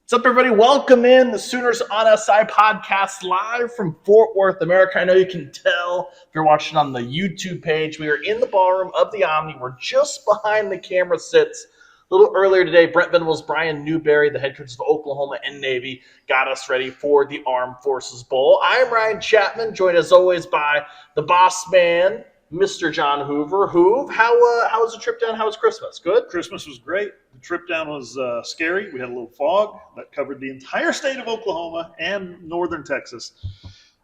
What's up, everybody? Welcome in the Sooners on SI podcast live from Fort Worth, America. I know you can tell if you're watching on the YouTube page. We are in the ballroom of the Omni. We're just behind the camera sits. A little earlier today, Brent Venables, Brian Newberry, the head coaches of Oklahoma and Navy, got us ready for the Armed Forces Bowl. I'm Ryan Chapman, joined as always by the boss man, Mr. John Hoover. Hoove, how was the trip down? How was Christmas? Good? Christmas was great. The trip down was scary. We had a little fog that covered the entire state of Oklahoma and northern Texas.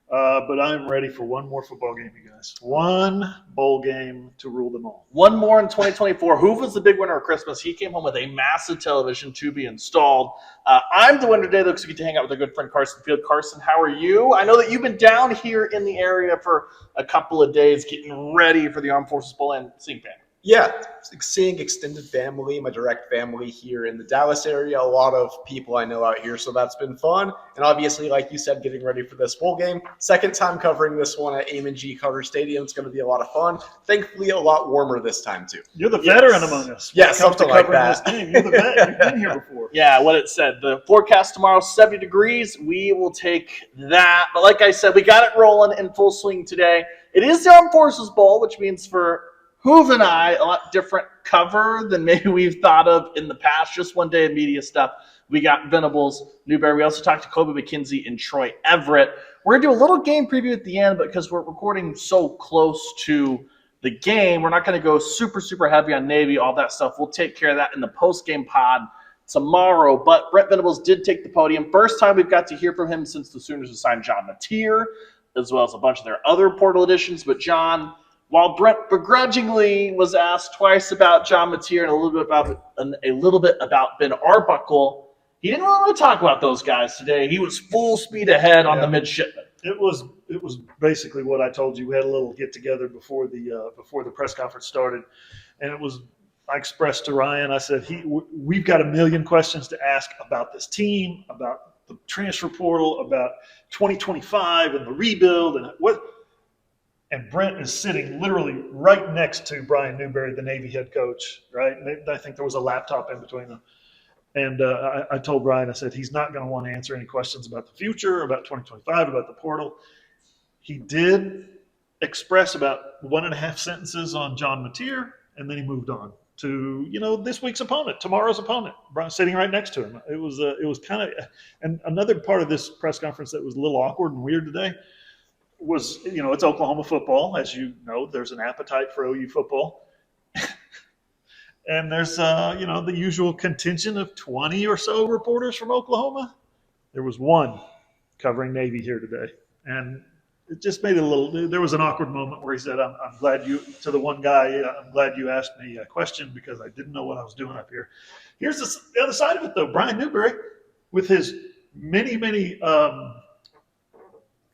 But I'm ready for one more football game, you guys. One bowl game to rule them all. One more in 2024. Hoove was the big winner of Christmas. He came home with a massive television to be installed. I'm the winner today, though, because we get to hang out with our good friend Carson Field. Carson, how are you? I know that you've been down here in the area for a couple of days getting ready for the Armed Forces Bowl and seeing family. Yeah, seeing extended family, my direct family here in the Dallas area, a lot of people I know out here, so that's been fun. And obviously, like you said, getting ready for this bowl game. Second time covering this one at Amon G. Carter Stadium. It's going to be a lot of fun. Thankfully, a lot warmer this time, too. You're the veteran among us. Yeah, something like that. This game. You're the vet. You've been here before. Yeah, what it said. The forecast tomorrow, 70 degrees. We will take that. But like I said, we got it rolling in full swing today. It is the Armed Forces Bowl, which means for Hoove and I, a lot different cover than maybe we've thought of in the past. Just one day of media stuff. We got Venables, Newberry. We also talked to Kobe McKenzie and Troy Everett. We're going to do a little game preview at the end, but because we're recording so close to the game, we're not going to go super heavy on Navy, all that stuff. We'll take care of that in the post-game pod tomorrow. But Brent Venables did take the podium. First time we've got to hear from him since the Sooners assigned John Mateer, as well as a bunch of their other portal additions. But John, while Brent begrudgingly was asked twice about John Mateer and a little bit about Ben Arbuckle, he didn't really want to talk about those guys today. He was full speed ahead on the midshipmen. It was basically what I told you. We had a little get together before the press conference started, and I expressed to Ryan. I said we've got a million questions to ask about this team, about the transfer portal, about 2025 and the rebuild and what. And Brent is sitting literally right next to Brian Newberry, the Navy head coach, right? And I think there was a laptop in between them. And I told Brian, I said, he's not going to want to answer any questions about the future, about 2025, about the portal. He did express about 1.5 sentences on John Mateer, and then he moved on to, this week's opponent, tomorrow's opponent, Brian sitting right next to him. It was kind of – and another part of this press conference that was a little awkward and weird today – was, it's Oklahoma football. As you know, there's an appetite for OU football. And there's, the usual contingent of 20 or so reporters from Oklahoma. There was one covering Navy here today. And it just made it there was an awkward moment where he said, I'm glad to the one guy, I'm glad you asked me a question because I didn't know what I was doing up here. Here's the other side of it, though. Brian Newberry, with his many,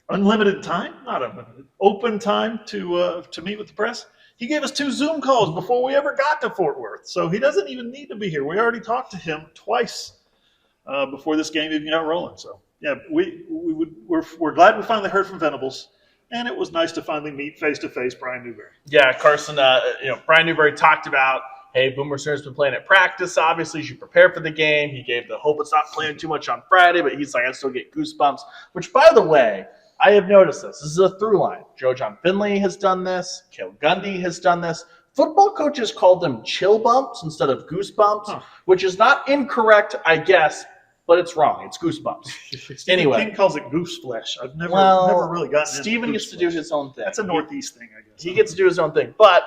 unlimited time, not unlimited, open time to meet with the press. He gave us 2 Zoom calls before we ever got to Fort Worth, so he doesn't even need to be here. We already talked to him twice before this game even got rolling. So yeah, we're glad we finally heard from Venables, and it was nice to finally meet face to face Brian Newberry. Yeah, Carson. Brian Newberry talked about, hey, Boomer Sooner's been playing at practice. Obviously, you prepare for the game. He gave the hope it's not playing too much on Friday, but he's like, I still get goosebumps. Which, by the way, I have noticed this. This is a through line. Joe John Finley has done this. Cale Gundy has done this. Football coaches called them chill bumps instead of goosebumps, which is not incorrect, I guess, but it's wrong. It's goosebumps. Anyway. King calls it goose flesh. I've never really gotten into Steven gets to do his own thing. That's a Northeast thing, I guess. He gets to do his own thing. But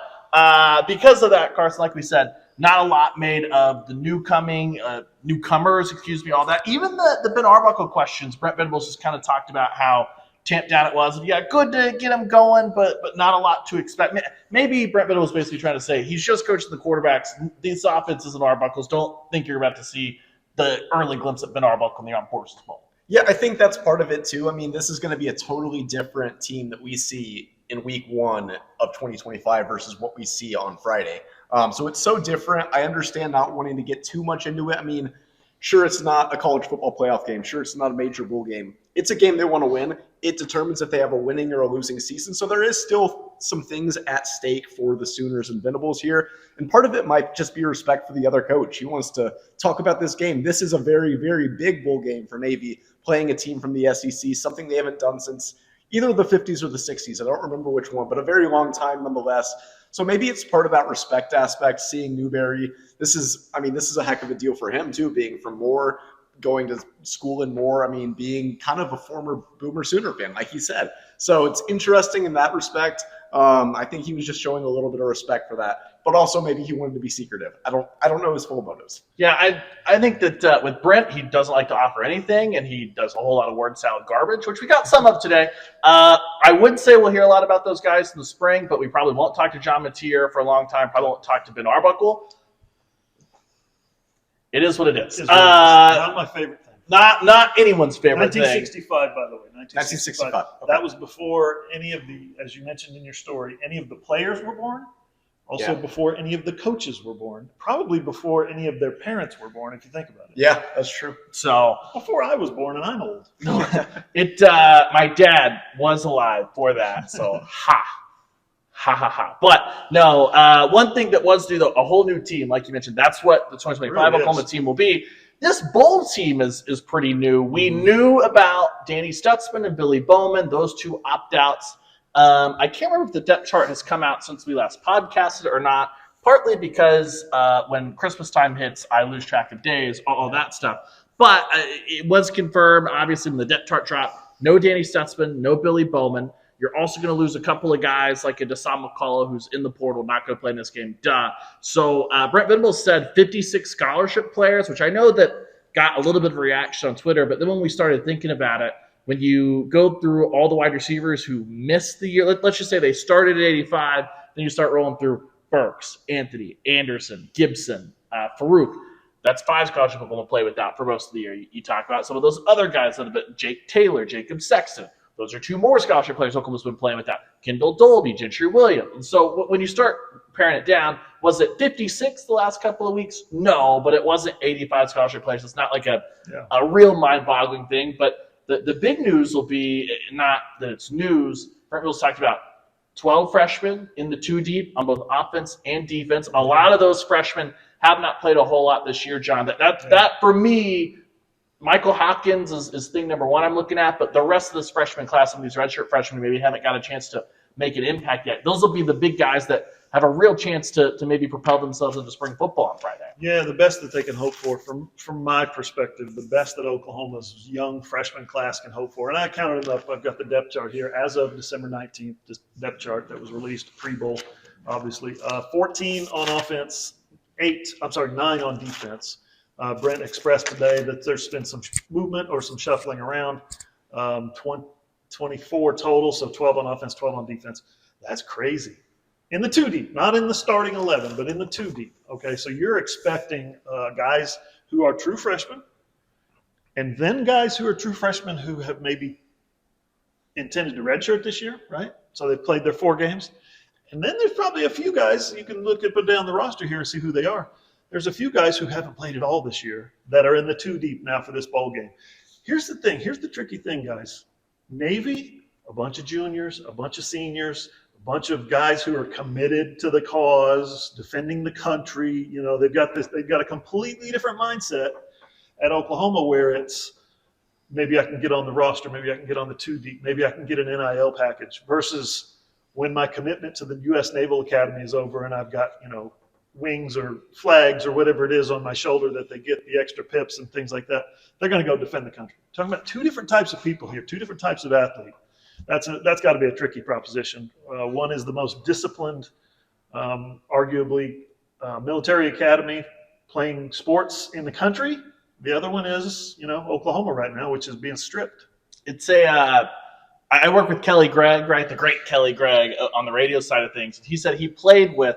because of that, Carson, like we said, not a lot made of the newcomers, all that. Even the Ben Arbuckle questions, Brent Venables just kind of talked about how tamped down it was. Yeah, good to get him going, but not a lot to expect. Maybe Brent Venables was basically trying to say he's just coaching the quarterbacks. These offenses and Arbuckles, don't think you're about to see the early glimpse of Ben Arbuckle in the Armed Forces Bowl. Yeah, I think that's part of it too. I mean, this is going to be a totally different team that we see in week 1 of 2025 versus what we see on Friday. So it's so different. I understand not wanting to get too much into it. I mean, sure, it's not a college football playoff game. Sure, it's not a major bowl game. It's a game they want to win. It determines if they have a winning or a losing season. So there is still some things at stake for the Sooners and Venables here. And part of it might just be respect for the other coach. He wants to talk about this game. This is a very, very big bowl game for Navy, playing a team from the SEC, something they haven't done since either the 50s or the 60s. I don't remember which one, but a very long time nonetheless. So maybe it's part of that respect aspect, seeing Newberry. This is a heck of a deal for him too, being from Moore, going to school in Moore. I mean, being kind of a former Boomer Sooner fan, like he said. So it's interesting in that respect. I think he was just showing a little bit of respect for that, but also maybe he wanted to be secretive. I don't know his full motives. Yeah, I think that with Brent, he doesn't like to offer anything, and he does a whole lot of word salad garbage, which we got some of today. I would say we'll hear a lot about those guys in the spring, but we probably won't talk to John Mateer for a long time. Probably won't talk to Ben Arbuckle. It is what it is. Not my favorite thing. Not anyone's favorite 1965, thing. by the way. 1965. Okay. That was before any of the, as you mentioned in your story, any of the players were born. Also before any of the coaches were born. Probably before any of their parents were born, if you think about it. Yeah, that's true. So before I was born, and I'm old. My dad was alive for that. So ha. But no, one thing that was due, though, a whole new team, like you mentioned, that's what the 2025 Oklahoma team will be. This bowl team is pretty new. We knew about Danny Stutzman and Billy Bowman, those two opt-outs. I can't remember if the depth chart has come out since we last podcasted or not, partly because when Christmas time hits, I lose track of days, all that stuff. But it was confirmed, obviously, when the depth chart dropped, no Danny Stutzman, no Billy Bowman. You're also going to lose a couple of guys like a Desam McCullough, who's in the portal, not going to play in this game. So Brent Venables said 56 scholarship players, which I know that got a little bit of a reaction on Twitter. But then when we started thinking about it, when you go through all the wide receivers who missed the year, let's just say they started at 85, then you start rolling through Burks, Anthony, Anderson, Gibson, Farouk. That's 5 scholarships we're going to play without for most of the year. You talk about some of those other guys that have been Jake Taylor, Jacob Sexton. Those are 2 more scholarship players Oklahoma's been playing with that. Kendall Dolby, Gentry Williams. And so when you start paring it down, was it 56 the last couple of weeks? No, but it wasn't 85 scholarship players. It's not like a real mind-boggling thing. But the big news will be, not that it's news, Brent Mills talked about 12 freshmen in the 2 deep on both offense and defense. A lot of those freshmen have not played a whole lot this year, John. That for me, Michael Hopkins is thing number 1 I'm looking at, but the rest of this freshman class, some of these redshirt freshmen maybe haven't got a chance to make an impact yet. Those will be the big guys that have a real chance to maybe propel themselves into spring football on Friday. Yeah, the best that they can hope for, from my perspective, the best that Oklahoma's young freshman class can hope for. And I counted it up. I've got the depth chart here as of December 19th, this depth chart that was released pre-bowl, obviously. 14 on offense, 9 on defense. Brent expressed today that there's been some movement or some shuffling around. 24 total, so 12 on offense, 12 on defense. That's crazy. In the 2 deep, not in the starting 11, but in the 2 deep. Okay, so you're expecting guys who are true freshmen, and then guys who are true freshmen who have maybe intended to redshirt this year, right? So they've played their 4 games. And then there's probably a few guys, you can look up and down the roster here and see who they are. There's a few guys who haven't played at all this year that are in the 2 deep now for this bowl game. Here's the thing. Here's the tricky thing, guys. Navy, a bunch of juniors, a bunch of seniors, a bunch of guys who are committed to the cause, defending the country. You know, they've got a completely different mindset at Oklahoma, where it's maybe I can get on the roster, maybe I can get on the 2 deep, maybe I can get an NIL package, versus when my commitment to the U.S. Naval Academy is over and I've got, wings or flags or whatever it is on my shoulder that they get the extra pips and things like that. They're going to go defend the country. Talking about 2 different types of people here, 2 different types of athlete. That's got to be a tricky proposition. One is the most disciplined, arguably military academy playing sports in the country. The other one is, Oklahoma right now, which is being stripped. It's I work with Kelly Gregg, right? The great Kelly Gregg on the radio side of things. He said he played with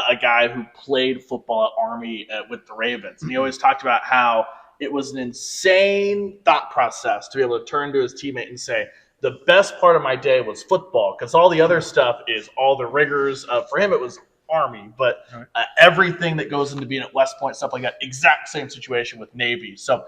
a guy who played football at Army with the Ravens. And he always talked about how it was an insane thought process to be able to turn to his teammate and say, the best part of my day was football, because all the other stuff is all the rigors. For him, it was Army, but everything that goes into being at West Point, stuff like that, exact same situation with Navy. So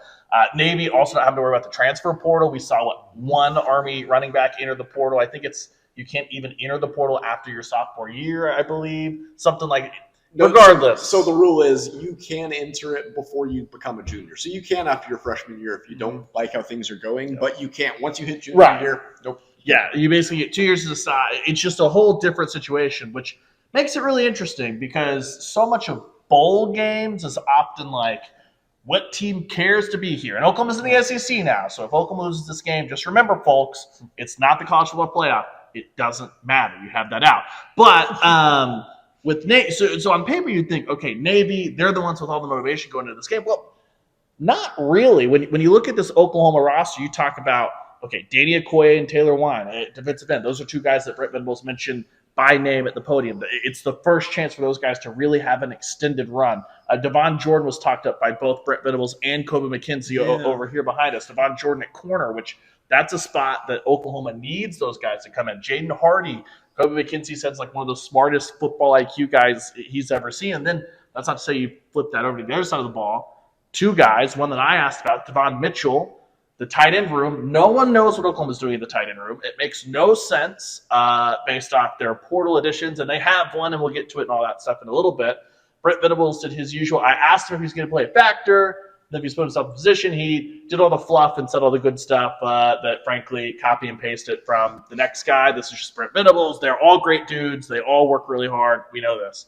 Navy also not having to worry about the transfer portal. We saw, 1 Army running back enter the portal. I think it's You can't even enter the portal after your sophomore year, I believe. Something like No, regardless. So the rule is you can enter it before you become a junior. So you can after your freshman year if you don't like how things are going, but you can't once you hit junior year. Nope. Yeah, you basically get 2 years to decide. It's just a whole different situation, which makes it really interesting because so much of bowl games is often like, what team cares to be here? And Oklahoma's in the SEC now, so if Oklahoma loses this game, just remember, folks, it's not the college football playoff. It doesn't matter. You have that out. But with Navy, so on paper you'd think, okay, Navy, they're the ones with all the motivation going into this game. Well, not really. When you look at this Oklahoma roster, you talk about, okay, Danny Okoye and Taylor Wine, defensive end. Those are two guys that Brent Venables mentioned by name at the podium. It's the first chance for those guys to really have an extended run. Devon Jordan was talked up by both Brent Venables and Kobe McKenzie over here behind us. Devon Jordan at corner, which that's a spot that Oklahoma needs those guys to come in. Jaden Hardy, Kobe McKenzie says, like one of the smartest football IQ guys he's ever seen. And then that's not to say you flip that over to the other side of the ball. Two guys, one that I asked about, Devon Mitchell, the tight end room. No one knows what Oklahoma's doing in the tight end room. It makes no sense based off their portal additions, and they have one, and we'll get to it and all that stuff in a little bit. Brent Venables did his usual. I asked him if he's going to play a factor. Then if he's put himself in position, he did all the fluff and said all the good stuff that, frankly, copy and pasted from the next guy. This is just Brent Venables. They're all great dudes. They all work really hard. We know this.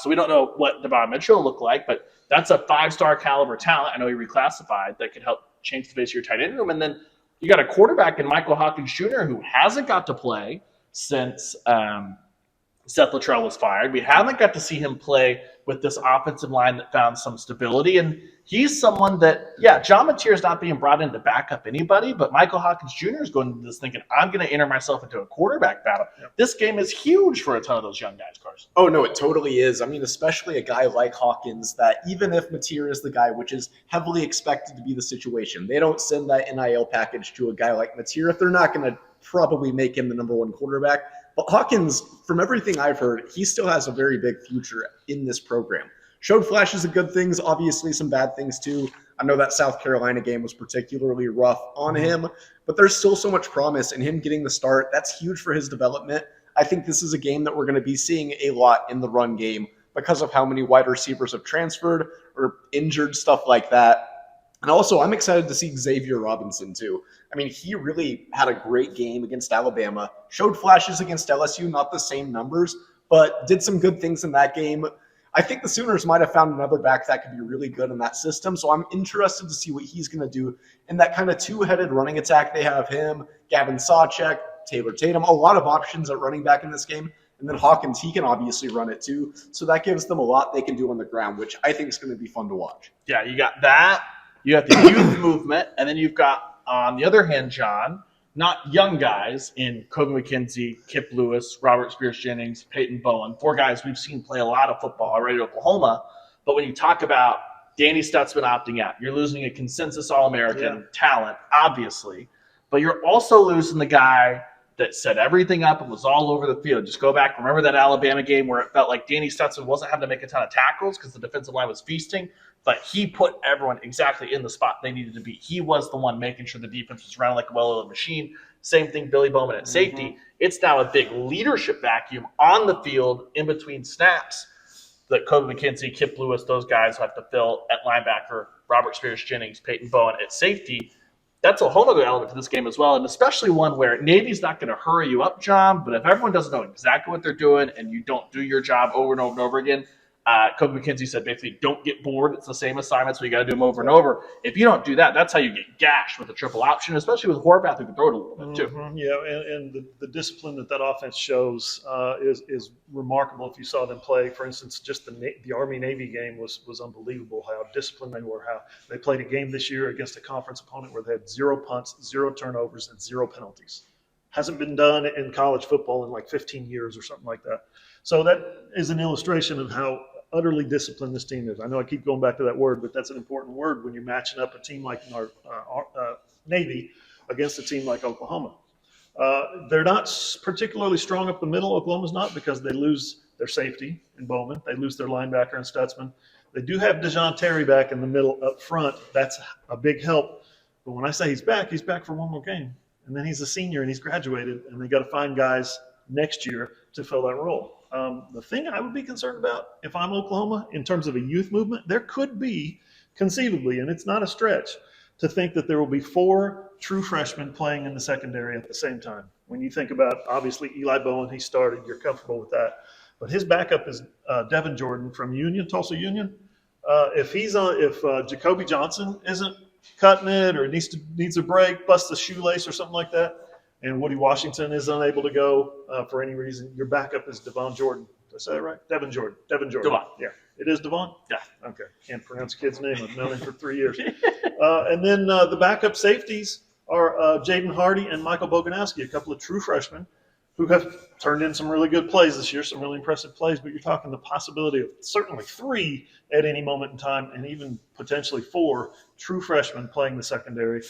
So we don't know what Devon Mitchell will look like, but that's a five-star caliber talent. I know he reclassified that could help change the face of your tight end room. And then you got a quarterback in Michael Hawkins Jr. who hasn't got to play since Seth Luttrell was fired. We haven't got to see him play with this offensive line that found some stability. And he's someone that, John Mateer is not being brought in to back up anybody, but Michael Hawkins Jr. is going into this thinking, I'm going to enter myself into a quarterback battle. Yep. This game is huge for a ton of those young guys, Carson. Oh, no, it totally is. I mean, especially a guy like Hawkins that even if Mateer is the guy, which is heavily expected to be the situation, they don't send that NIL package to a guy like Mateer if they're not going to probably make him the number one quarterback. But Hawkins, from everything I've heard, he still has a very big future in this program. Showed flashes of good things, obviously some bad things too. I know that South Carolina game was particularly rough on him, but there's still so much promise in him getting the start. That's huge for his development. I think this is a game that we're going to be seeing a lot in the run game because of how many wide receivers have transferred or injured, stuff like that. And also, I'm excited to see Xavier Robinson too. I mean, he really had a great game against Alabama, showed flashes against LSU, not the same numbers, but did some good things in that game. I think the Sooners might have found another back that could be really good in that system, so I'm interested to see what he's going to do in that kind of two-headed running attack. They have him, Gavin Sawchek, Taylor Tatum, a lot of options at running back in this game. And then Hawkins, he can obviously run it too, so that gives them a lot they can do on the ground, which I think is going to be fun to watch. Yeah, you got that. You got the youth movement, and then you've got, on the other hand, John, not young guys in Kobe McKenzie, Kip Lewis, Robert Spears-Jennings, Peyton Bowen, four guys we've seen play a lot of football already at Oklahoma. But when you talk about Danny Stutzman opting out, you're losing a consensus All-American talent, obviously, but you're also losing the guy that set everything up and was all over the field. Just go back, remember that Alabama game where it felt like Danny Stutzman wasn't having to make a ton of tackles because the defensive line was feasting, but he put everyone exactly in the spot they needed to be. He was the one making sure the defense was running like a well-oiled machine. Same thing, Billy Bowman at safety. It's now a big leadership vacuum on the field in between snaps that Kobe McKenzie, Kip Lewis, those guys have to fill at linebacker, Robert Spears-Jennings, Peyton Bowen at safety. That's a whole other element to this game as well, and especially one where Navy's not going to hurry you up, John, but if everyone doesn't know exactly what they're doing and you don't do your job over and over and over again, Kobe McKenzie said basically don't get bored. It's the same assignments, so you got to do them over and over. If you don't do that, that's how you get gashed with a triple option, especially with Horvath who can throw it a little bit too. Yeah, and the discipline that offense shows is remarkable. If you saw them play, for instance, just the Army-Navy game was unbelievable. How disciplined they were. How they played a game this year against a conference opponent where they had 0 punts, 0 turnovers, and 0 penalties. Hasn't been done in college football in like 15 years or something like that. So that is an illustration of how utterly disciplined this team is. I know I keep going back to that word, but that's an important word when you're matching up a team like our Navy against a team like Oklahoma. They're not particularly strong up the middle. Oklahoma's not, because they lose their safety in Bowman. They lose their linebacker in Stutzman. They do have DeJoun Terry back in the middle up front. That's a big help. But when I say he's back for one more game. and then he's a senior and he's graduated, and they got to find guys next year to fill that role. The thing I would be concerned about if I'm Oklahoma in terms of a youth movement, there could be conceivably, and it's not a stretch, to think that there will be 4 true freshmen playing in the secondary at the same time. When you think about, obviously, Eli Bowen, he started, you're comfortable with that. But his backup is Devin Jordan from Tulsa Union. If Jacoby Johnson isn't cutting it or needs a break, busts a shoelace or something like that, and Woody Washington is unable to go for any reason, your backup is Devon Jordan. Did I say that right? Devin Jordan. Devon. Yeah. It is Devon? Yeah. Okay. Can't pronounce a kid's name. I've known him for 3 years. And then the backup safeties are Jaden Hardy and Michael Boganowski, a couple of true freshmen who have turned in some really good plays this year, some really impressive plays, but you're talking the possibility of certainly 3 at any moment in time and even potentially 4 true freshmen playing the secondary.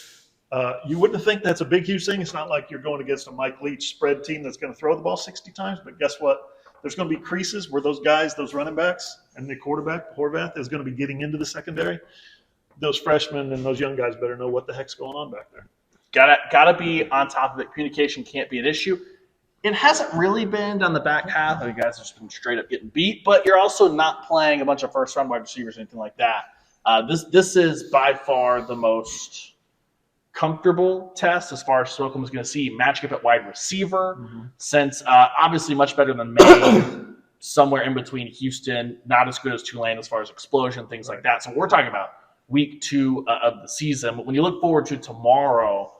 You wouldn't think that's a big, huge thing. It's not like you're going against a Mike Leach spread team that's going to throw the ball 60 times, but guess what? There's going to be creases where those guys, those running backs, and the quarterback, Horvath, is going to be getting into the secondary. Those freshmen and those young guys better know what the heck's going on back there. Gotta be on top of it. Communication can't be an issue. It hasn't really been on the back half. I mean, guys have just been straight up getting beat, but you're also not playing a bunch of first-round wide receivers or anything like that. This is by far the most comfortable test as far as Slocum is going to see matching up at wide receiver, since obviously much better than Maine, somewhere in between Houston, not as good as Tulane as far as explosion, things like that. So we're talking about week 2 of the season. But when you look forward to tomorrow,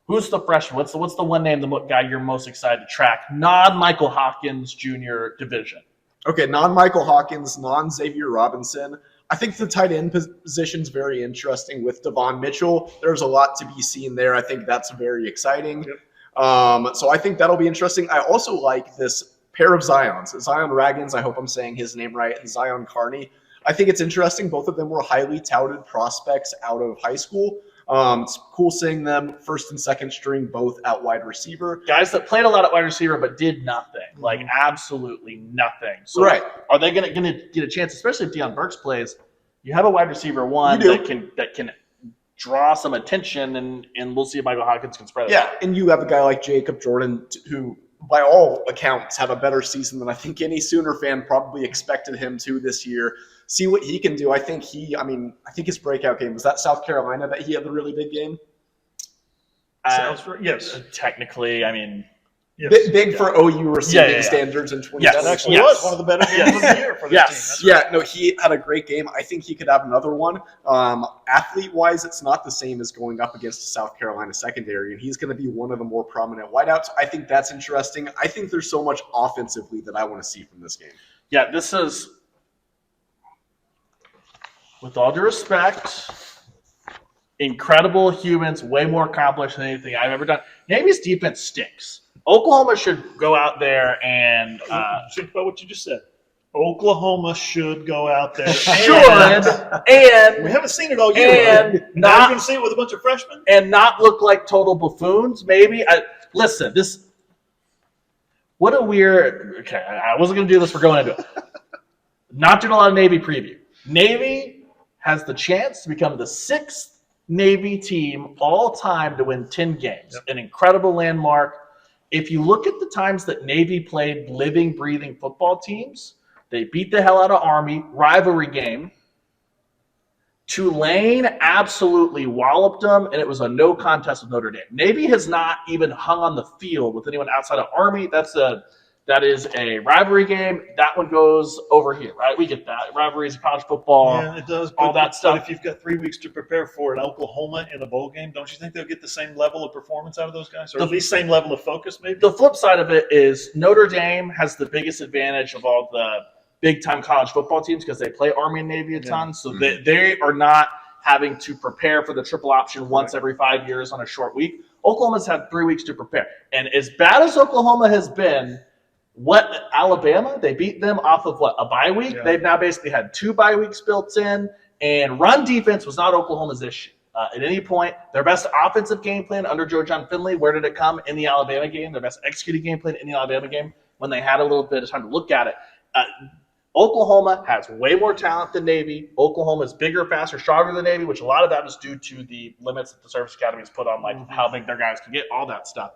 who's the freshman? What's the one name, the guy you're most excited to track? Non-Michael Hawkins Jr. division. Okay, non-Michael Hawkins, non-Xavier Robinson. I think the tight end position is very interesting with Devon Mitchell. There's a lot to be seen there. I think that's very exciting. Yep. So I think that'll be interesting. I also like this pair of Zions. Zion Raggins, I hope I'm saying his name right, and Zion Carney. I think it's interesting. Both of them were highly touted prospects out of high school. It's cool seeing them first and second string both at wide receiver. Guys that played a lot at wide receiver but did nothing, like absolutely nothing. So right. Are they going to get a chance, especially if Deion Burks plays? You have a wide receiver one that can draw some attention, and we'll see if Michael Hawkins can spread it out. And you have a guy like Jacob Jordan who, by all accounts, had a better season than I think any Sooner fan probably expected him to this year. See what he can do. I think his breakout game was that South Carolina that he had the really big game. Yes. Technically, I mean, yes. Big for OU receiving standards in 2020. That actually was one of the better games of the year for this team. No, he had a great game. I think he could have another one. Athlete-wise, it's not the same as going up against the South Carolina secondary, and he's going to be one of the more prominent wideouts. I think that's interesting. I think there's so much offensively that I want to see from this game. Yeah, this is, with all due respect, incredible humans, way more accomplished than anything I've ever done. Navy's defense stinks. Oklahoma should go out there and think about what you just said. Oklahoma should go out there. And we haven't seen it all year. And now you're going to see it with a bunch of freshmen and not look like total buffoons. Maybe. Listen, this. What a weird. Okay, I wasn't going to do this. We're going into it. Not doing a lot of Navy preview. Navy has the chance to become the 6th Navy team all time to win 10 games. Yep. An incredible landmark. If you look at the times that Navy played living, breathing football teams, they beat the hell out of Army, rivalry game. Tulane absolutely walloped them, and it was a no contest with Notre Dame. Navy has not even hung on the field with anyone outside of Army. That is a rivalry game. That one goes over here, right? We get that. Rivalries, college football. Yeah, it does. All that stuff. But if you've got 3 weeks to prepare for it, Oklahoma in a bowl game, don't you think they'll get the same level of performance out of those guys? Or at least same level of focus, maybe? The flip side of it is Notre Dame has the biggest advantage of all the big-time college football teams because they play Army and Navy a ton. So they are not having to prepare for the triple option once every 5 years on a short week. Oklahoma's had 3 weeks to prepare. And as bad as Oklahoma has been, Alabama, they beat them off of a bye week. Yeah. They've now basically had 2 bye weeks built in, and run defense was not Oklahoma's issue. At any point, their best offensive game plan under Joe John Finley, where did it come? In the Alabama game. Their best executed game plan in the Alabama game when they had a little bit of time to look at it. Oklahoma has way more talent than Navy. Oklahoma is bigger, faster, stronger than Navy, which a lot of that is due to the limits that the service academies put on, like how big their guys can get, all that stuff.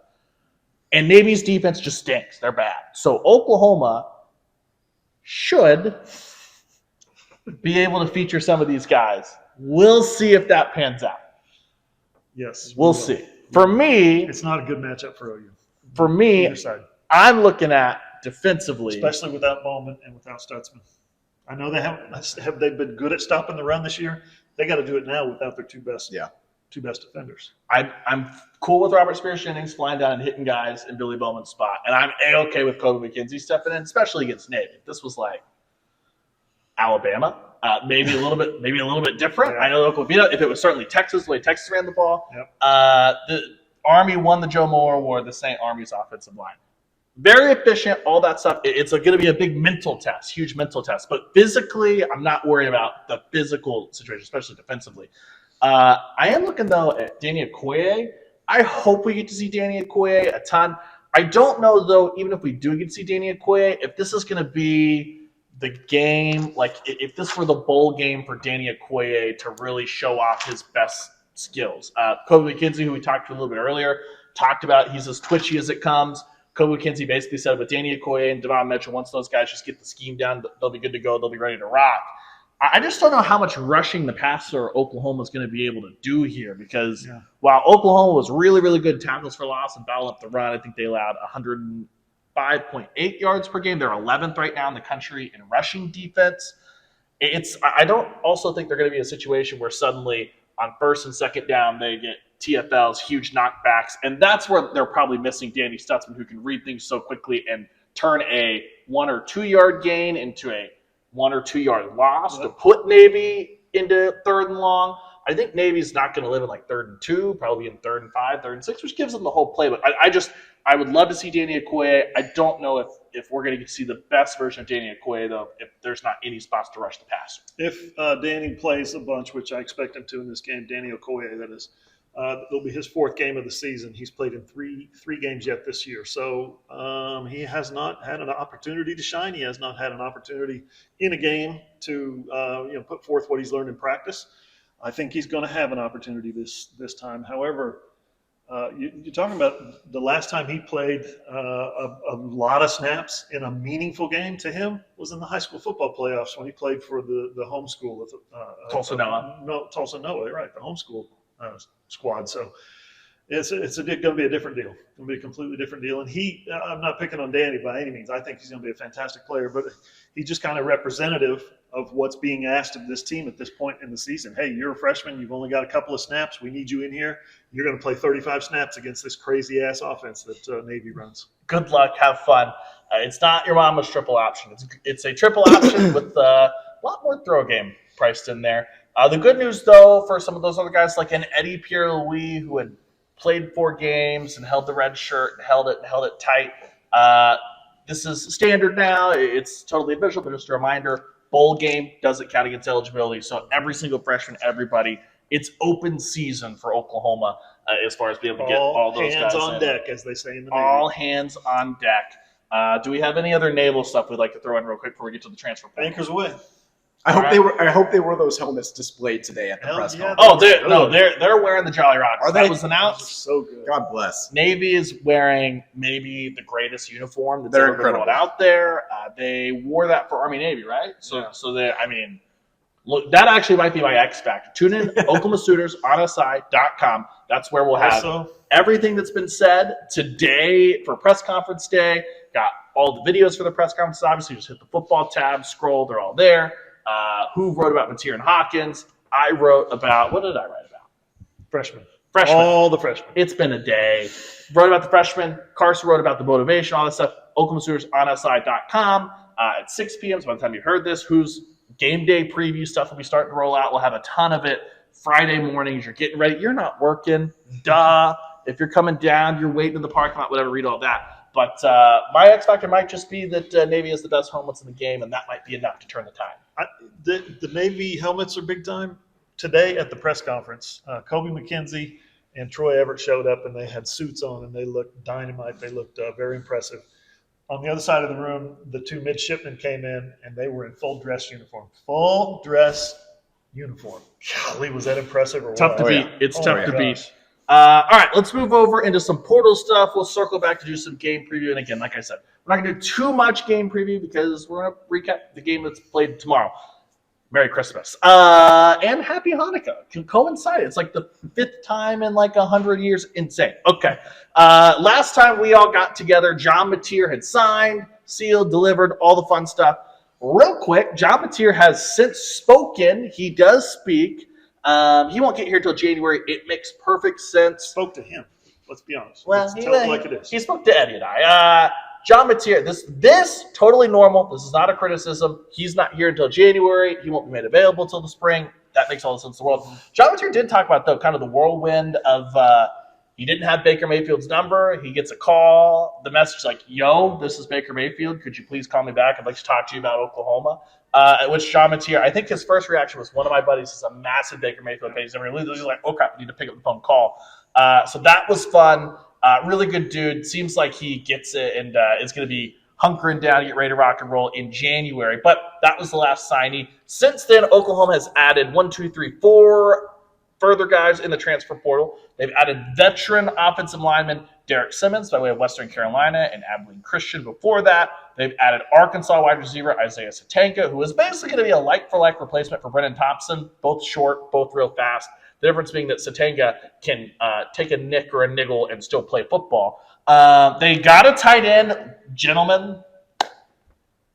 And Navy's defense just stinks. They're bad. So Oklahoma should be able to feature some of these guys. We'll see if that pans out. Yes. We'll see. For me, it's not a good matchup for OU. For me, Either side. I'm looking at defensively. Especially without Bowman and without Stutzman. I know they have they been good at stopping the run this year. They got to do it now without their two best defenders. I'm cool with Robert Spears Jennings flying down and hitting guys in Billy Bowman's spot, and I'm A-okay with Kobe McKenzie stepping in, especially against Navy. If this was like Alabama, maybe a little bit different. Yeah. I know Oklahoma. If it was certainly Texas, the way Texas ran the ball, Yep. The Army won the Joe Moore Award. The St. Army's offensive line. Very efficient, all that stuff. It's going to be a big mental test, huge mental test. But physically, I'm not worried about the physical situation, especially defensively. I am looking, though, at Danny Okoye. I hope we get to see Danny Okoye a ton. I don't know, though, even if we do get to see Danny Okoye, if this is going to be the game, like if this were the bowl game for Danny Okoye to really show off his best skills. Kobe McKenzie, who we talked to a little bit earlier, talked about he's as twitchy as it comes. Kobe McKenzie basically said with Danny Okoye and Devon Mitchell, once those guys just get the scheme down, they'll be good to go. They'll be ready to rock. I just don't know how much rushing the passer Oklahoma is going to be able to do here because while Oklahoma was really, really good tackles for loss and battle up the run, I think they allowed 105.8 yards per game. They're 11th right now in the country in rushing defense. I don't also think they're going to be a situation where suddenly on first and second down they get TFLs, huge knockbacks, and that's where they're probably missing Danny Stutzman, who can read things so quickly and turn a 1 or 2 yard gain into a 1 or 2 yard loss to put Navy into third and long. I think Navy's not going to live in like 3rd and 2, probably in 3rd and 5, 3rd and 6, which gives them the whole play. But I would love to see Danny Okoye. I don't know if we're going to see the best version of Danny Okoye, though, if there's not any spots to rush the passer. If Danny plays a bunch, which I expect him to in this game, Danny Okoye, that is, it'll be his 4th game of the season. He's played in three games yet this year. So he has not had an opportunity to shine. He has not had an opportunity in a game to put forth what he's learned in practice. I think he's going to have an opportunity this time. However, you're talking about the last time he played a lot of snaps in a meaningful game to him was in the high school football playoffs when he played for the home school with Tulsa Noah. Tulsa Noah, right? The home school squad. So it's going to be a different deal. It's going to be a completely different deal. And I'm not picking on Danny by any means. I think he's going to be a fantastic player, but he's just kind of representative of what's being asked of this team at this point in the season. Hey, you're a freshman. You've only got a couple of snaps. We need you in here. You're going to play 35 snaps against this crazy-ass offense that Navy runs. Good luck. Have fun. It's not your mama's triple option. It's a triple option with a lot more throw game priced in there. The good news, though, for some of those other guys like an Eddie Pierre-Louis who had played 4 games and held the red shirt and held it tight. This is standard now. It's totally official, but just a reminder, bowl game doesn't count against eligibility. So every single freshman, everybody, it's open season for Oklahoma as far as being able to get all those guys hands on in. deck, as they say in the Navy. All hands on deck. Do we have any other naval stuff we'd like to throw in real quick before we get to the transfer portal? Anchors away. I hope they were those helmets displayed today at the press conference. Oh, they're wearing the Jolly Roger. Are they? That was announced. So good. God bless. Navy is wearing maybe the greatest uniform that's They're ever been incredible. rolled out there. They wore that for Army Navy, right? So they, look, that actually might be my X factor. Tune in OklahomaSooners.com. That's where we'll have everything that's been said today for press conference day. Got all the videos for the press conferences. Obviously, just hit the football tab, scroll. They're all there. Who wrote about Mateer and Hawkins? I wrote about, what did I write about? Freshmen. All the freshmen. It's been a day. Wrote about the freshmen. Carson wrote about the motivation, all that stuff. OklahomaSooners.com at 6 p.m. So by the time you heard this, whose game day preview stuff will be starting to roll out. We'll have a ton of it Friday mornings. You're getting ready. You're not working. Duh. If you're coming down, you're waiting in the parking lot, whatever, read all that. But my X factor might just be that Navy is the best helmets in the game, and that might be enough to turn the tide. The Navy helmets are big time. Today at the press conference, Kobe McKenzie and Troy Everett showed up, and they had suits on, and they looked dynamite. They looked very impressive. On the other side of the room, the two midshipmen came in, and they were in full dress uniform. Full dress uniform. Golly, was that impressive or Tough what? to beat. It's Oh tough my to beat. gosh. All right, let's move over into some portal stuff. We'll circle back to do some game preview. And again, like I said, we're not going to do too much game preview because we're going to recap the game that's played tomorrow. Merry Christmas. And Happy Hanukkah. Can coincide. It's like the 5th time in like 100 years. Insane. Okay. Last time we all got together, John Mateer had signed, sealed, delivered, all the fun stuff. Real quick, John Mateer has since spoken. He does speak. He won't get here till January. It makes perfect sense. Spoke to him. Let's be honest. Well, Let's tell it like it is. He spoke to Eddie and I. John Mateer, this totally normal. This is not a criticism. He's not here until January. He won't be made available until the spring. That makes all the sense in the world. John Mateer did talk about, though, kind of the whirlwind of he didn't have Baker Mayfield's number. He gets a call. The message is like, yo, this is Baker Mayfield. Could you please call me back? I'd like to talk to you about Oklahoma. At which John Mateer, I think his first reaction was, one of my buddies is a massive Baker Mayfield fan. He's never really like, oh crap, I need to pick up the phone call. So that was fun. Really good dude. Seems like he gets it and is going to be hunkering down to get ready to rock and roll in January. But that was the last signee. Since then, Oklahoma has added 4 further guys in the transfer portal. They've added veteran offensive lineman Derek Simmons by way of Western Carolina and Abilene Christian before that. They've added Arkansas wide receiver Isaiah Satanka, who is basically going to be a like-for-like replacement for Brennan Thompson. Both short, both real fast. The difference being that Satanka can take a nick or a niggle and still play football. They got a tight end, gentlemen.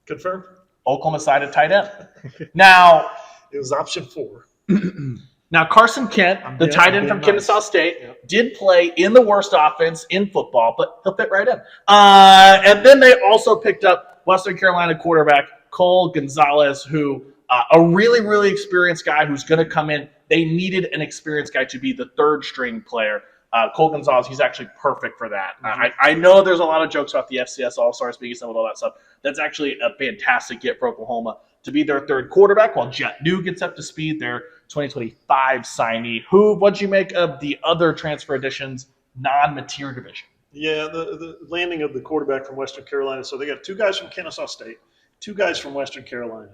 Confirmed? Oklahoma signed a tight end. Now, It was option 4. Now, Carson Kent, the tight end from Kennesaw State, did play in the worst offense in football, but he'll fit right in. And then they also picked up Western Carolina quarterback Cole Gonzalez, who a really, really experienced guy who's going to come in. They needed an experienced guy to be the third-string player. Cole Gonzalez, he's actually perfect for that. I know there's a lot of jokes about the FCS All-Stars being some of all that stuff. That's actually a fantastic get for Oklahoma to be their third quarterback while Jet New gets up to speed, their 2025 signee. What'd you make of the other transfer additions, non-Mateer division? Yeah, the landing of the quarterback from Western Carolina. So they got 2 guys from Kennesaw State, 2 guys from Western Carolina.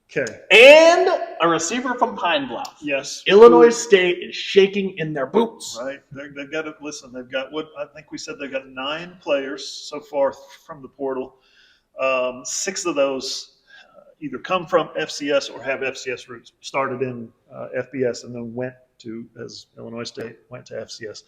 Okay. And a receiver from Pine Bluff. Yes. Illinois State is shaking in their boots. Right. They've got to listen. They've got what I think we said. They've got 9 players so far from the portal. 6 of those either come from FCS or have FCS roots. Started in FBS and then went to, as Illinois State went to FCS.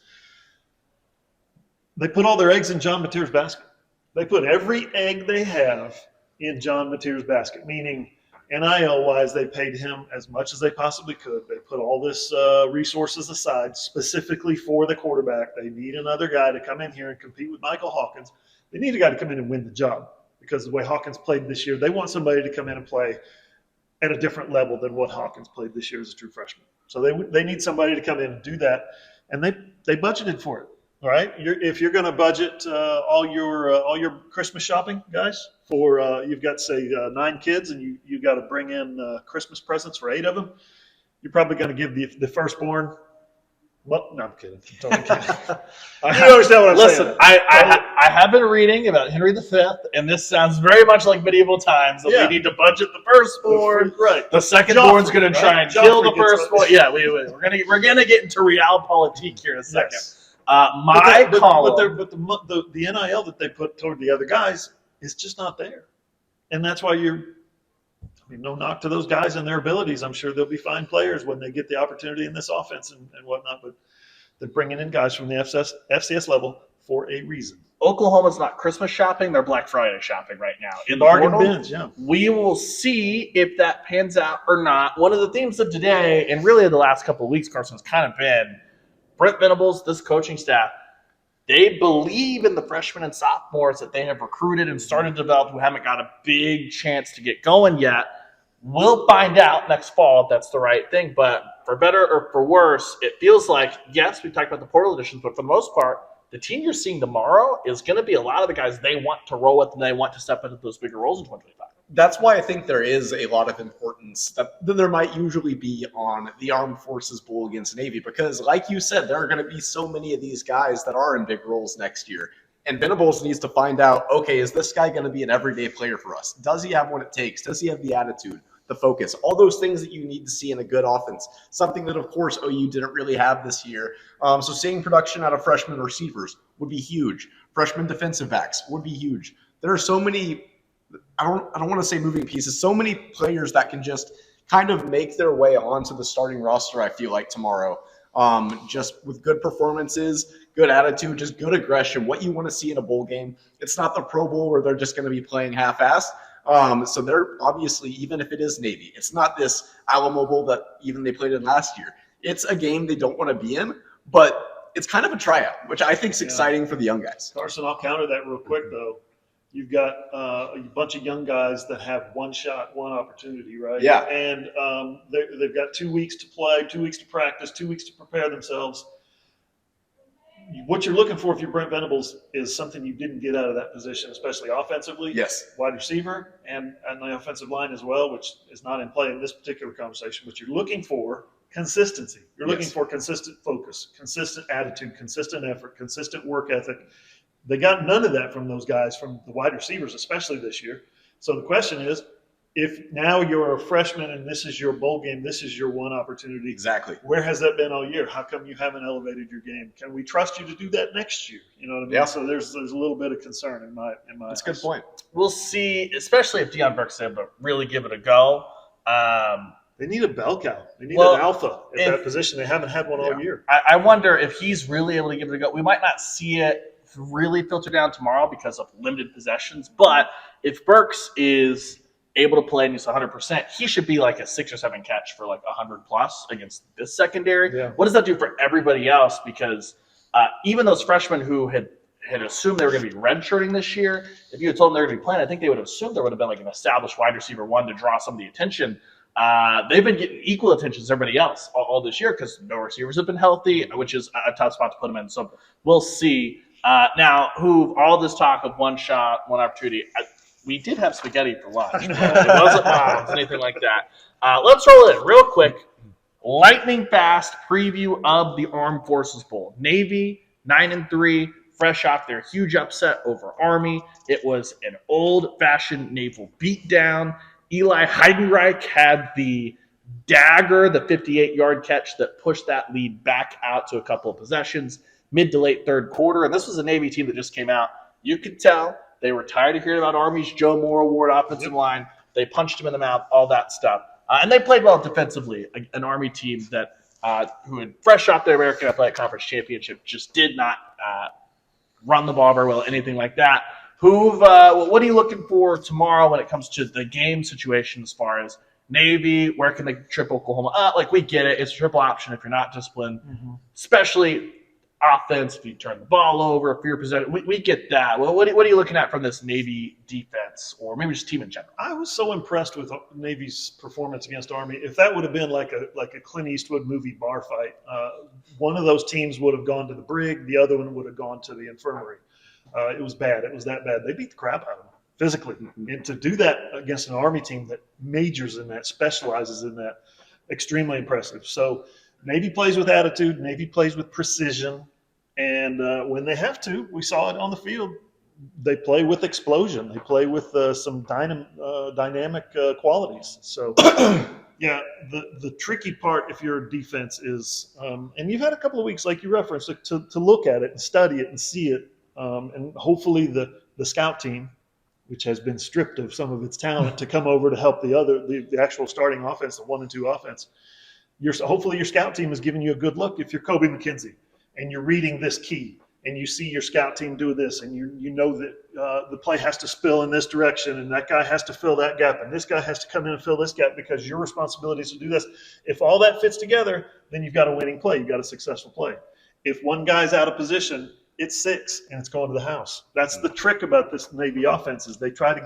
They put all their eggs in John Mateer's basket. They put every egg they have in John Mateer's basket, meaning NIL-wise, they paid him as much as they possibly could. They put all this resources aside specifically for the quarterback. They need another guy to come in here and compete with Michael Hawkins. They need a guy to come in and win the job because the way Hawkins played this year, they want somebody to come in and play at a different level than what Hawkins played this year as a true freshman. So they need somebody to come in and do that, and they budgeted for it. All right, if you're going to budget all your Christmas shopping, guys, for you've got say 9 kids and you got to bring in Christmas presents for 8 of them, you're probably going to give the firstborn. Well, no, I'm kidding. I'm totally kidding. You understand what I'm saying? Listen, I have been reading about Henry V, and this sounds very much like medieval times. That we need to budget the firstborn. Right. The secondborn's going to try and kill the firstborn. Yeah, we're gonna get into realpolitik here in a second. Yes. The NIL that they put toward the other guys is just not there, and that's why no knock to those guys and their abilities. I'm sure they'll be fine players when they get the opportunity in this offense and whatnot. But they're bringing in guys from the FCS level for a reason. Oklahoma's not Christmas shopping; they're Black Friday shopping right now. In the Bargain portal, bins, yeah. We will see if that pans out or not. One of the themes of today, and really the last couple of weeks, Carson, has kind of been Brent Venables, this coaching staff, they believe in the freshmen and sophomores that they have recruited and started to develop who haven't got a big chance to get going yet. We'll find out next fall if that's the right thing. But for better or for worse, it feels like, yes, we talked about the portal additions, but for the most part, the team you're seeing tomorrow is going to be a lot of the guys they want to roll with and they want to step into those bigger roles in 2025. That's why I think there is a lot of importance that there might usually be on the Armed Forces Bowl against Navy, because like you said, there are going to be so many of these guys that are in big roles next year. And Venables needs to find out, okay, is this guy going to be an everyday player for us? Does he have what it takes? Does he have the attitude, the focus, all those things that you need to see in a good offense? Something that, of course, OU didn't really have this year. So seeing production out of freshman receivers would be huge. Freshman defensive backs would be huge. There are so many, I don't want to say moving pieces, so many players that can just kind of make their way onto the starting roster, I feel like, tomorrow. Just with good performances, good attitude, just good aggression, what you want to see in a bowl game. It's not the Pro Bowl where they're just going to be playing half-assed. So they're obviously, even if it is Navy, it's not this Alamo Bowl that even they played in last year. It's a game they don't want to be in, but it's kind of a tryout, which I think is exciting for the young guys. Carson, I'll counter that real quick, though. You've got a bunch of young guys that have one shot, one opportunity, right? Yeah. And they've got 2 weeks to play, 2 weeks to practice, 2 weeks to prepare themselves. What you're looking for if you're Brent Venables is something you didn't get out of that position, especially offensively. Yes. Wide receiver and the offensive line as well, which is not in play in this particular conversation. But you're looking for consistency. You're looking for consistent focus, consistent attitude, consistent effort, consistent work ethic. They got none of that from those guys, from the wide receivers, especially this year. So the question is, if now you're a freshman and this is your bowl game, this is your one opportunity. Exactly. Where has that been all year? How come you haven't elevated your game? Can we trust you to do that next year? You know what I mean? Yeah. So there's a little bit of concern in my. That's a good point. We'll see, especially if Deion Burke's able to really give it a go. They need a bell cow. They need Well, an alpha at that position. They haven't had one all year. I wonder if he's really able to give it a go. We might not see it really filter down tomorrow because of limited possessions, but if Burks is able to play and he's 100%, he should be like a 6 or 7 catch for like 100 plus against this secondary. Yeah. What does that do for everybody else? Because even those freshmen who had assumed they were going to be redshirting this year, if you had told them they were going to be playing, I think they would have assumed there would have been like an established wide receiver one to draw some of the attention. They've been getting equal attention as everybody else all this year because no receivers have been healthy, which is a tough spot to put them in. So we'll see. Now, all this talk of one shot, one opportunity, we did have spaghetti for lunch. It wasn't mom's, anything like that. Let's roll it in real quick. Lightning fast preview of the Armed Forces Bowl. Navy 9-3, fresh off their huge upset over Army. It was an old-fashioned naval beatdown. Eli Heidenreich had the dagger, the 58-yard catch that pushed that lead back out to a couple of possessions, mid to late third quarter. And this was a Navy team that just came out. You could tell they were tired of hearing about Army's Joe Moore Award offensive line. They punched him in the mouth, all that stuff. And they played well defensively. An Army team that who had fresh off their American Athletic Conference championship just did not run the ball very well, anything like that. What are you looking for tomorrow when it comes to the game situation as far as Navy? Where can they trip Oklahoma? We get it. It's a triple option if you're not disciplined, especially offense, if you turn the ball over, if you're presented. We get that. Well, what are you looking at from this Navy defense or maybe just team in general? I was so impressed with Navy's performance against Army. If that would have been like a Clint Eastwood movie bar fight, one of those teams would have gone to the brig, the other one would have gone to the infirmary. It was bad. It was that bad. They beat the crap out of them physically. And to do that against an Army team that majors in that, specializes in that, extremely impressive. So Navy plays with attitude. Navy plays with precision. And when they have to, we saw it on the field, they play with explosion. They play with some dynamic qualities. So, yeah, the tricky part if you're a defense is, and you've had a couple of weeks, like you referenced, to look at it and study it and see it. And hopefully the scout team, which has been stripped of some of its talent, to come over to help the actual starting offense, the 1 and 2 offense. Hopefully your scout team is giving you a good look. If you're Kobe McKenzie and you're reading this key and you see your scout team do this and you know that the play has to spill in this direction and that guy has to fill that gap and this guy has to come in and fill this gap because your responsibility is to do this. If all that fits together, then you've got a winning play. You've got a successful play. If one guy's out of position, it's 6 and it's going to the house. That's the trick about this Navy offense is they try to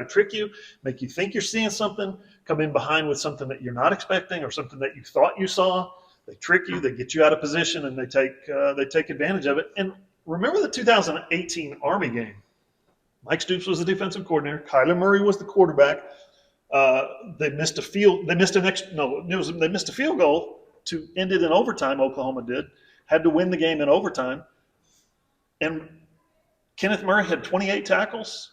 trick you, make you think you're seeing something, come in behind with something that you're not expecting or something that you thought you saw. They trick you, they get you out of position, and they take advantage of it. And remember the 2018 Army game. Mike Stoops was the defensive coordinator. Kyler Murray was the quarterback. They missed a field goal to end it in overtime. Oklahoma had to win the game in overtime. And Kenneth Murray had 28 tackles.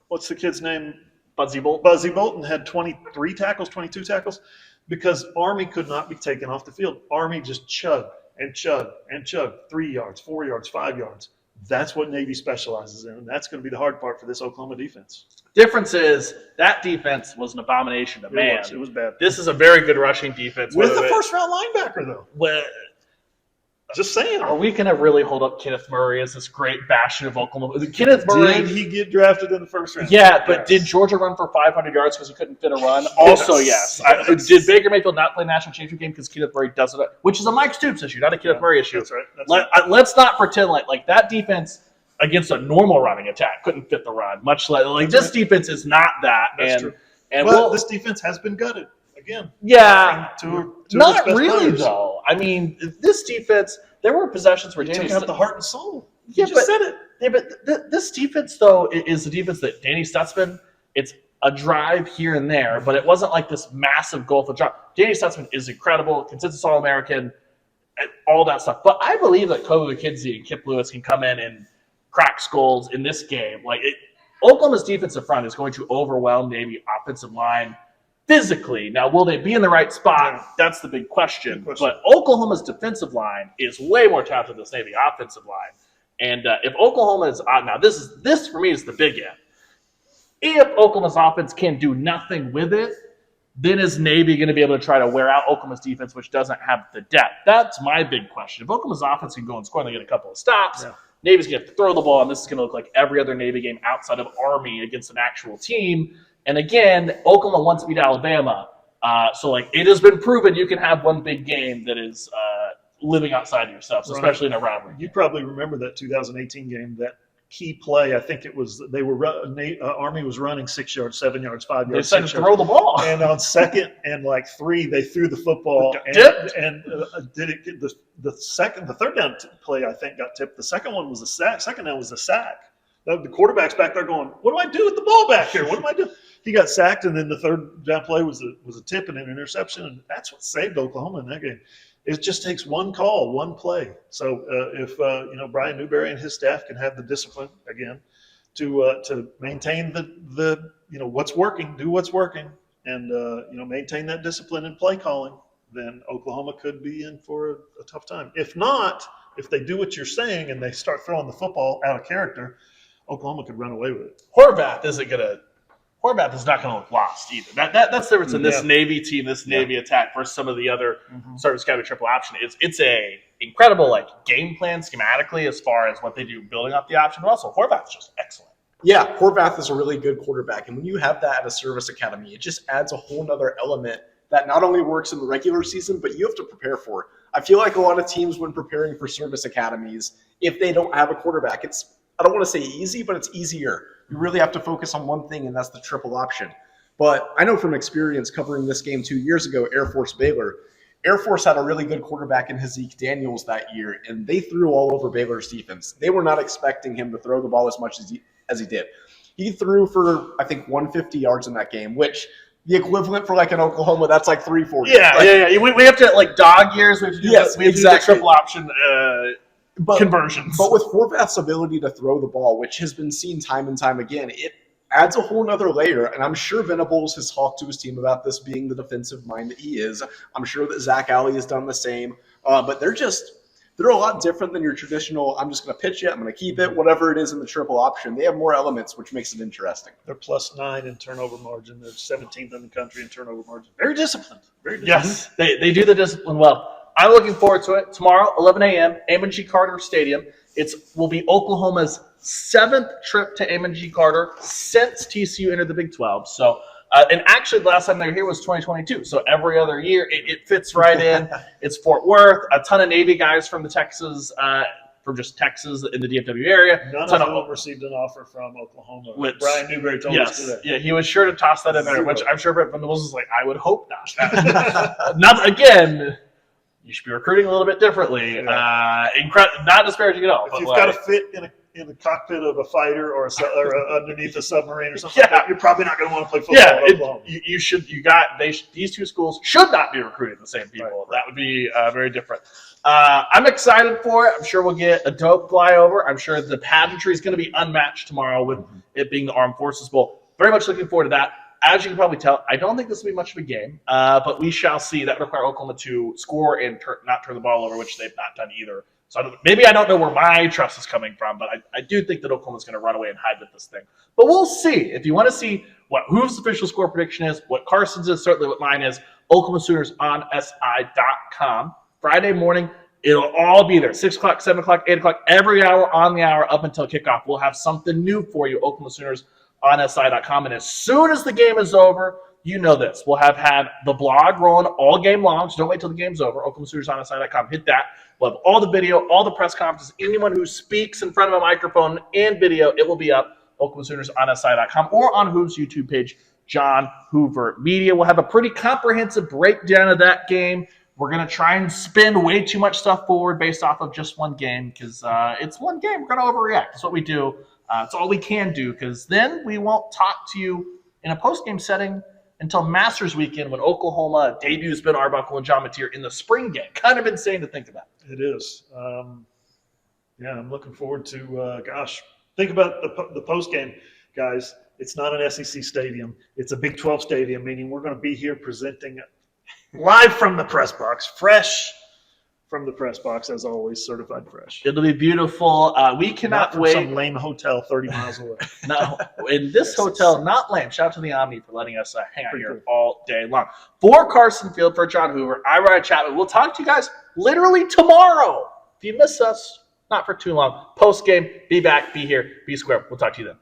What's the kid's name? Buzzy Bolt. Buzzy Bolton had 23 tackles, 22 tackles, because Army could not be taken off the field. Army just chugged and chugged and chugged 3 yards, 4 yards, 5 yards. That's what Navy specializes in, and that's going to be the hard part for this Oklahoma defense. Difference is that defense was an abomination to man. It was bad. This is a very good rushing defense. With the first-round linebacker, though. Well, Just saying. are we going to really hold up Kenneth Murray as this great bastion of Oklahoma? Kenneth Murray. Did he get drafted in the first round? Yeah, but did Georgia run for 500 yards because he couldn't fit a run? Also, yes. Did Baker Mayfield not play national championship game because Kenneth Murray doesn't? Which is a Mike Stoops issue, not a Kenneth Murray issue. That's right. Let's not pretend like that defense against a normal running attack couldn't fit the run. Much like this defense is not that. That's true. And but this defense has been gutted again. Yeah, not best really players. though. I mean, this defense. There were possessions where Danny took out the heart and soul. Yeah, You just said it. Yeah, but this defense though is the defense that Danny Stutzman. It's a drive here and there, but it wasn't like this massive goal for drop. Danny Stutzman is incredible, consensus All-American, and all that stuff. But I believe that Kobe McKenzie and Kip Lewis can come in and crack skulls in this game. Oklahoma's defensive front is going to overwhelm Navy offensive line physically. Now, will they be in the right spot? That's the big question. But Oklahoma's defensive line is way more talented than this Navy offensive line. And if Oklahoma is now, this for me is the big end. If Oklahoma's offense can do nothing with it, then is Navy going to be able to try to wear out Oklahoma's defense, which doesn't have the depth? That's my big question. If Oklahoma's offense can go and score and they get a couple of stops, Navy's going to have to throw the ball, and this is going to look like every other Navy game outside of Army against an actual team. And again, Oklahoma wants to beat Alabama. So it has been proven you can have one big game that is living outside of yourself, especially in a rivalry. You probably remember that 2018 game, that key play. I think it was Army was running 6 yards, 7 yards, 5 yards. They said to throw the ball. And on 2nd and 3, they threw the football and did it get the third down play, I think, got tipped. The second one was a sack. Second down was a sack. The quarterback's back there going, what do I do with the ball back here? What am I doing? He got sacked, and then the third down play was a tip and an interception, and that's what saved Oklahoma in that game. It just takes one call, one play. So if Brian Newberry and his staff can have the discipline again to maintain the what's working, do what's working, and maintain that discipline in play calling, then Oklahoma could be in for a tough time. If not, if they do what you're saying and they start throwing the football out of character, Oklahoma could run away with it. Horvath is not going to look lost either. That's the difference in this Navy team, this Navy attack versus some of the other service academy triple option. It's a incredible game plan schematically as far as what they do building up the option, but also Horvath's just excellent. Yeah, Horvath is a really good quarterback, and when you have that at a service academy, it just adds a whole nother element that not only works in the regular season, but you have to prepare for. I feel like a lot of teams, when preparing for service academies, if they don't have a quarterback, I don't want to say easy, but it's easier. You really have to focus on one thing, and that's the triple option. But I know from experience covering this game 2 years ago, Air Force Baylor, Air Force had a really good quarterback in Zeke Daniels that year, and they threw all over Baylor's defense. They were not expecting him to throw the ball as much as he did. He threw for, I think, 150 yards in that game, which the equivalent for an Oklahoma, that's 340. Yeah. We have to, dog years, we have to do, the triple option conversions. But with Horvath's ability to throw the ball, which has been seen time and time again, it adds a whole nother layer. And I'm sure Venables has talked to his team about this being the defensive mind that he is. I'm sure that Zach Alley has done the same. But they're a lot different than your traditional, I'm just going to pitch it, I'm going to keep it, whatever it is in the triple option. They have more elements, which makes it interesting. They're +9 in turnover margin. They're 17th in the country in turnover margin. Very disciplined. Yes, they do the discipline well. I'm looking forward to it. Tomorrow, 11 a.m., Amon-G. Carter Stadium. It will be Oklahoma's 7th trip to Amon-G. Carter since TCU entered the Big 12. So, and actually, the last time they were here was 2022. So every other year, it fits right in. It's Fort Worth. A ton of Navy guys from Texas in the DFW area. None of them received an offer from Oklahoma. Brian Newberry told us today. Yeah, he was sure to toss that in there, which I'm sure Brett Venables was like, I would hope not. Not again. You should be recruiting a little bit differently. Not disparaging at all. If you've got to fit in in the cockpit of a fighter or underneath a submarine or something, Yeah. you're probably not going to want to play football at Oklahoma. These two schools should not be recruiting the same people. Right. That would be very different. I'm excited for it. I'm sure we'll get a dope flyover. I'm sure the pageantry is going to be unmatched tomorrow with it being the Armed Forces Bowl. Very much looking forward to that. As you can probably tell, I don't think this will be much of a game, but we shall see. That would require Oklahoma to score and not turn the ball over, which they've not done either. So maybe I don't know where my trust is coming from, but I do think that Oklahoma's going to run away and hide with this thing. But we'll see. If you want to see what Hoover's official score prediction is, what Carson's is, certainly what mine is, Oklahoma Sooners on SI.com. Friday morning, it'll all be there. 6 o'clock, 7 o'clock, 8 o'clock, every hour on the hour up until kickoff. We'll have something new for you, Oklahoma Sooners on SI.com. And as soon as the game is over, you know this. We'll have had the blog rolling all game long, so don't wait till the game's over. Oklahoma Sooners on SI.com. Hit that. We'll have all the video, all the press conferences. Anyone who speaks in front of a microphone and video, it will be up. Oklahoma Sooners on SI.com or on Hoover's YouTube page, John Hoover Media. We'll have a pretty comprehensive breakdown of that game. We're going to try and spin way too much stuff forward based off of just one game because it's one game. We're going to overreact. That's what we do. It's all we can do because then we won't talk to you in a post-game setting until Masters weekend when Oklahoma debuts Ben Arbuckle and John Mateer in the spring game. Kind of insane to think about. It is. Yeah, I'm looking forward to, think about the post-game, guys. It's not an SEC stadium. It's a Big 12 stadium, meaning we're going to be here presenting live from the press box, fresh from the press box, as always, certified fresh. It'll be beautiful. We cannot Not from wait. some lame hotel 30 miles away. No, in this hotel, not lame. Shout out to the Omni for letting us hang out Pretty here cool. all day long. For Carson Field, for John Hoover, I'm Ryan Chapman. We'll talk to you guys literally tomorrow. If you miss us, not for too long. Post game, be back, be here, be square. We'll talk to you then.